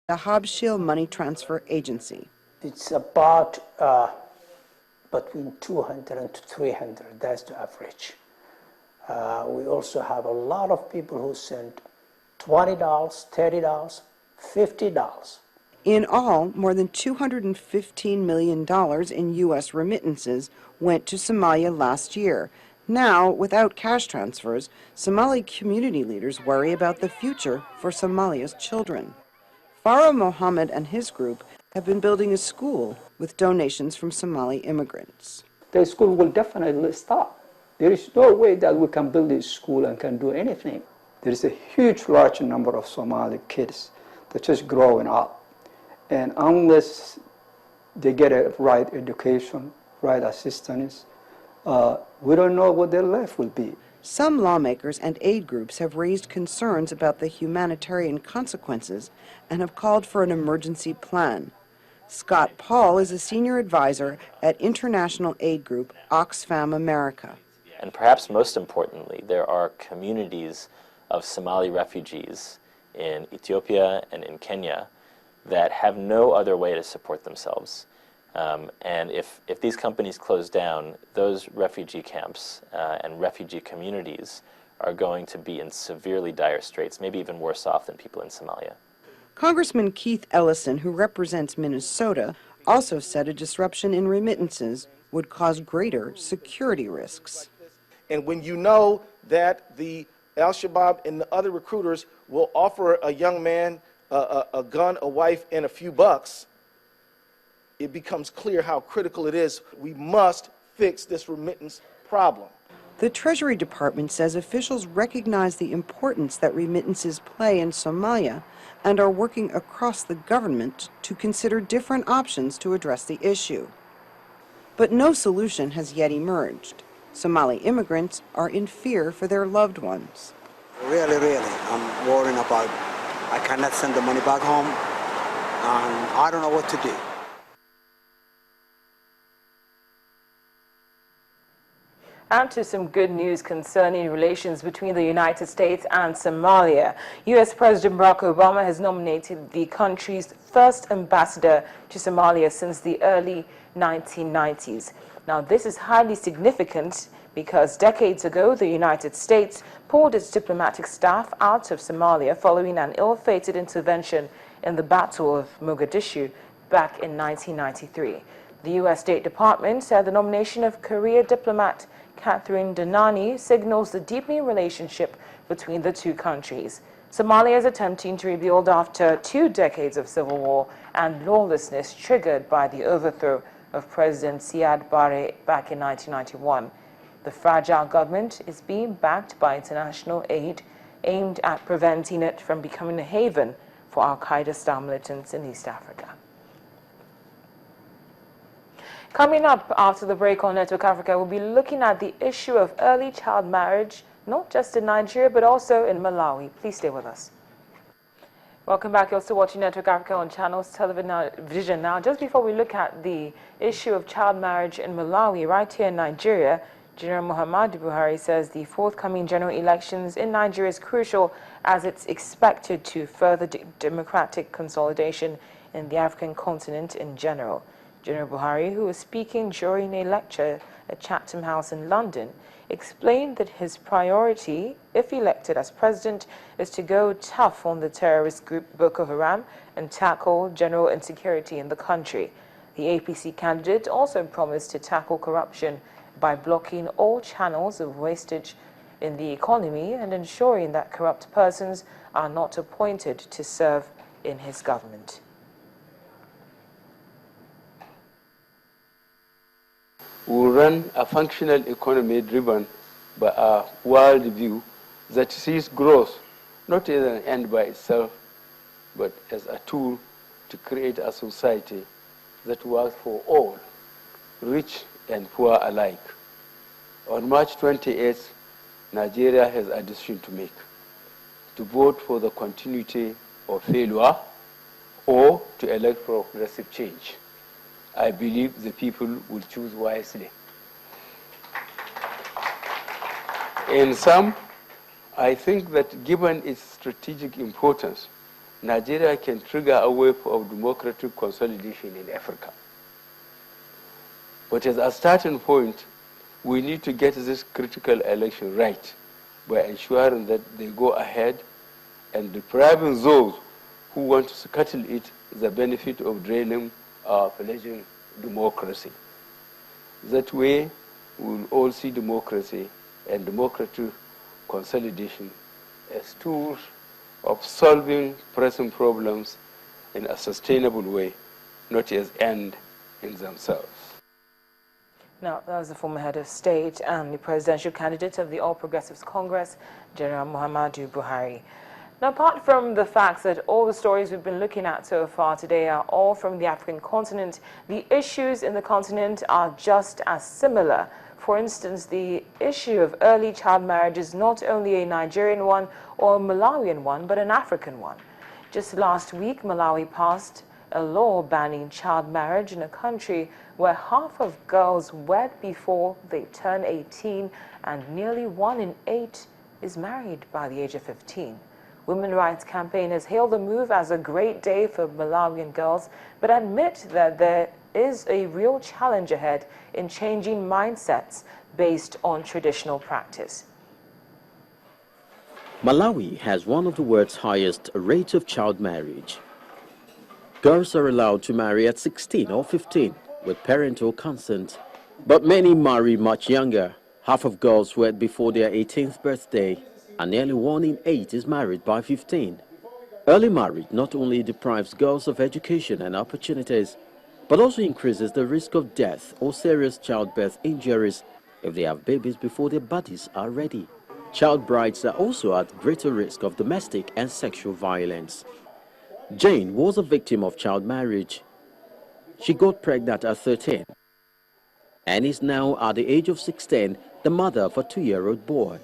the Habshil Money Transfer Agency. It's about between 200 and 300, that's the average. We also have a lot of people who send $20, $30, $50. In all, more than $215 million in U.S. remittances went to Somalia last year. Now, without cash transfers, Somali community leaders worry about the future for Somalia's children. Farah Mohammed and his group have been building a school with donations from Somali immigrants. The school will definitely stop. There is no way that we can build this school and can do anything. There is a huge, large number of Somali kids that are just growing up. And unless they get a right education, right assistance, we don't know what their life will be. Some lawmakers and aid groups have raised concerns about the humanitarian consequences and have called for an emergency plan. Scott Paul is a senior advisor at international aid group Oxfam America. And perhaps most importantly, there are communities of Somali refugees in Ethiopia and in Kenya that have no other way to support themselves. And if these companies close down, those refugee camps and refugee communities are going to be in severely dire straits, maybe even worse off than people in Somalia. Congressman Keith Ellison, who represents Minnesota, also said a disruption in remittances would cause greater security risks. And when you know that the Al-Shabaab and the other recruiters will offer a young man a gun, a wife, and a few bucks, it becomes clear how critical it is. We must fix this remittance problem. The Treasury Department says officials recognize the importance that remittances play in Somalia and are working across the government to consider different options to address the issue. But no solution has yet emerged. Somali immigrants are in fear for their loved ones. Really, I'm worrying about I cannot send the money back home, and I don't know what to do. And to some good news concerning relations between the United States and Somalia. U.S. President Barack Obama has nominated the country's first ambassador to Somalia since the early 1990s. Now, this is highly significant because decades ago, the United States pulled its diplomatic staff out of Somalia following an ill-fated intervention in the Battle of Mogadishu back in 1993. The U.S. State Department said the nomination of career diplomat Catherine Donani signals the deepening relationship between the two countries. Somalia is attempting to rebuild after 2 decades of civil war and lawlessness triggered by the overthrow of President Siad Barre back in 1991. The fragile government is being backed by international aid aimed at preventing it from becoming a haven for al-Qaeda-style militants in East Africa. Coming up after the break on Network Africa, we'll be looking at the issue of early child marriage, not just in Nigeria, but also in Malawi. Please stay with us. Welcome back. You're still watching Network Africa on Channels Television now. Just before we look at the issue of child marriage in Malawi, right here in Nigeria, General Muhammadu Buhari says the forthcoming general elections in Nigeria is crucial as it's expected to further democratic consolidation in the African continent in general. General Buhari, who was speaking during a lecture at Chatham House in London, explained that his priority, if elected as president, is to go tough on the terrorist group Boko Haram and tackle general insecurity in the country. The APC candidate also promised to tackle corruption by blocking all channels of wastage in the economy and ensuring that corrupt persons are not appointed to serve in his government. We will run a functional economy driven by a world view that sees growth not as an end by itself, but as a tool to create a society that works for all, rich and poor alike. On March 28th, Nigeria has a decision to make: to vote for the continuity of failure or to elect progressive change. I believe the people will choose wisely. In sum, I think that given its strategic importance, Nigeria can trigger a wave of democratic consolidation in Africa. But as a starting point, we need to get this critical election right by ensuring that they go ahead and depriving those who want to scuttle it the benefit of draining our fledgling democracy. That way, we will all see democracy and democratic consolidation as tools of solving pressing problems in a sustainable way, not as end in themselves. Now, that was the former head of state and the presidential candidate of the All Progressives Congress, General Muhammadu Buhari. Now, apart from the fact that all the stories we've been looking at so far today are all from the African continent, the issues in the continent are just as similar. For instance, the issue of early child marriage is not only a Nigerian one or a Malawian one, but an African one. Just last week, Malawi passed a law banning child marriage in a country where half of girls wed before they turn 18 and nearly 1 in 8 is married by the age of 15. Women rights campaigners hail the move as a great day for Malawian girls, but admit that there is a real challenge ahead in changing mindsets based on traditional practice. Malawi has one of the world's highest rates of child marriage. Girls are allowed to marry at 16 or 15 with parental consent, but many marry much younger. Half of girls wed before their 18th birthday, and nearly 1 in 8 is married by 15. Early marriage not only deprives girls of education and opportunities, but also increases the risk of death or serious childbirth injuries if they have babies before their bodies are ready. Child brides are also at greater risk of domestic and sexual violence. Jane was a victim of child marriage. She got pregnant at 13 and is now, at the age of 16, the mother of a 2-year-old boy.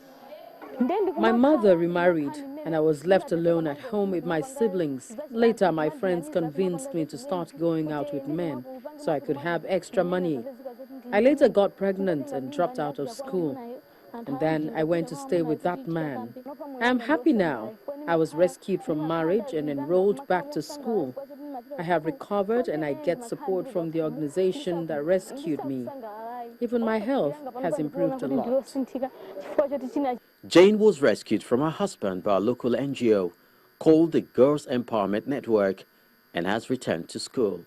My mother remarried, and I was left alone at home with my siblings. Later, my friends convinced me to start going out with men so I could have extra money. I later got pregnant and dropped out of school. And then I went to stay with that man. I am happy now. I was rescued from marriage and enrolled back to school. I have recovered and I get support from the organization that rescued me. Even my health has improved a lot. Jane was rescued from her husband by a local NGO called the Girls Empowerment Network and has returned to school.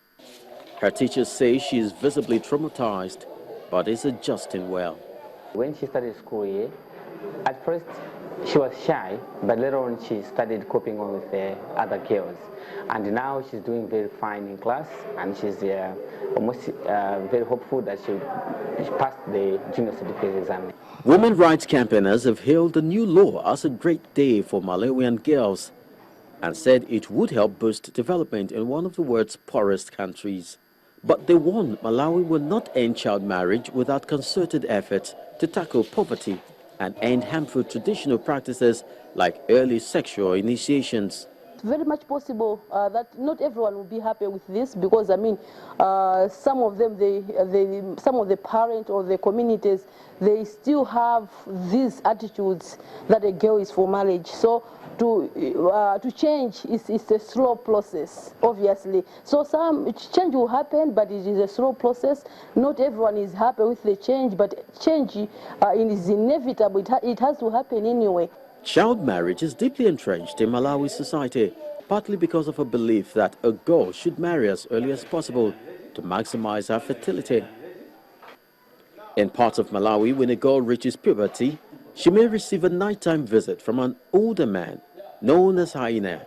Her teachers say she is visibly traumatized, but is adjusting well. When she started school here, at first she was shy, but later on she started coping on with the other girls. And now she's doing very fine in class, and she's almost very hopeful that she passed the junior certificate exam. Women rights campaigners have hailed the new law as a great day for Malawian girls and said it would help boost development in one of the world's poorest countries. But they warn Malawi will not end child marriage without concerted efforts to tackle poverty and end harmful traditional practices like early sexual initiations. It's very much possible that not everyone will be happy with this, because I mean, some of them, some of the parents or the communities, they still have these attitudes that a girl is for marriage. So to change is a slow process, obviously. So some change will happen, but it is a slow process. Not everyone is happy with the change, but change is inevitable. It has to happen anyway. Child marriage is deeply entrenched in Malawi society, partly because of a belief that a girl should marry as early as possible to maximize her fertility. In parts of Malawi, when a girl reaches puberty, she may receive a nighttime visit from an older man known as hyena.